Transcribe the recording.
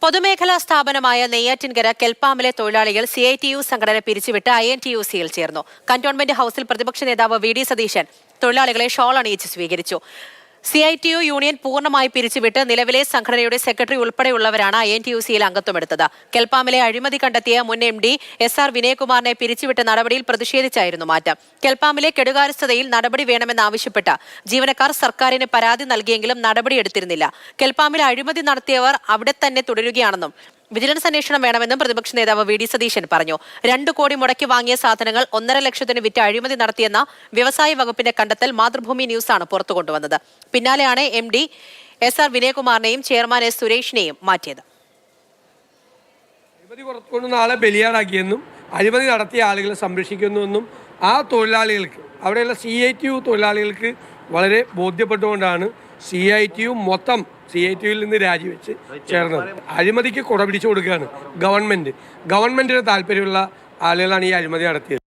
പൊതുമേഖലാ സ്ഥാപനമായ നെയ്യാറ്റിൻകര കെൽപ്പാമിലെ തൊഴിലാളികൾ CITU സംഘടന പിരിച്ചുവിട്ട് INTUCയിൽ ചേർന്നു. കന്റോൺമെന്റ് ഹൌസിൽ പ്രതിപക്ഷ നേതാവ് VD സതീശൻ തൊഴിലാളികളെ ഷോൾ അണിയിച്ച് സ്വീകരിച്ചു. CITU യൂണിയൻ പൂർണ്ണമായി പിരിച്ചുവിട്ട് നിലവിലെ സംഘടനയുടെ സെക്രട്ടറി ഉൾപ്പെടെയുള്ളവരാണ് INTUCയിൽ അംഗത്വമെടുത്തത്. കെൽപ്പാമിലെ അഴിമതി കണ്ടെത്തിയ മുൻ MD SR വിനയകുമാറിനെ പിരിച്ചുവിട്ട നടപടിയിൽ പ്രതിഷേധിച്ചായിരുന്നു മാറ്റം. കെൽപ്പാമിലെ കെടുകാര്യസ്ഥതയിൽ നടപടി വേണമെന്നാവശ്യപ്പെട്ട് ജീവനക്കാർ സർക്കാരിന് പരാതി നൽകിയെങ്കിലും നടപടിയെടുത്തിരുന്നില്ല. കെൽപ്പാമിൽ അഴിമതി നടത്തിയവർ അവിടെ തന്നെ തുടരുകയാണെന്നും വിജിലൻസ് അന്വേഷണം വേണമെന്നും പ്രതിപക്ഷ നേതാവ് VD സതീശൻ പറഞ്ഞു. 2 കോടി മുടക്കി വാങ്ങിയ സാധനങ്ങൾ 1.5 ലക്ഷത്തിന് വിറ്റ് അഴിമതി നടത്തിയെന്ന വ്യവസായ വകുപ്പിന്റെ കണ്ടെത്തൽ മാതൃഭൂമി ന്യൂസാണ് പുറത്തു കൊണ്ടുവന്നത്. പിന്നാലെയാണ് MD SR വിനയകുമാറിനെയും ചെയർമാൻ S സുരേഷിനെയും മാറ്റിയത്. അഴിമതി പുറത്തുകൊണ്ടുവന്ന ആളെ ബലിയാടാക്കിയെന്നും അഴിമതി നടത്തിയ ആളുകളെ സംരക്ഷിക്കുന്നുവെന്നും ആ തൊഴിലാളികൾക്ക് അവിടെയുള്ള CITU തൊഴിലാളികൾക്ക് വളരെ ബോധ്യപ്പെട്ടുകൊണ്ടാണ് CITU മൊത്തം CITUവിൽ നിന്ന് രാജിവെച്ച് ചേർന്നത്. അഴിമതിക്ക് കുട പിടിച്ചു കൊടുക്കുകയാണ് ഗവൺമെൻറ്റിന് താല്പര്യമുള്ള ആളുകളാണ് ഈ അഴിമതി നടത്തിയത്.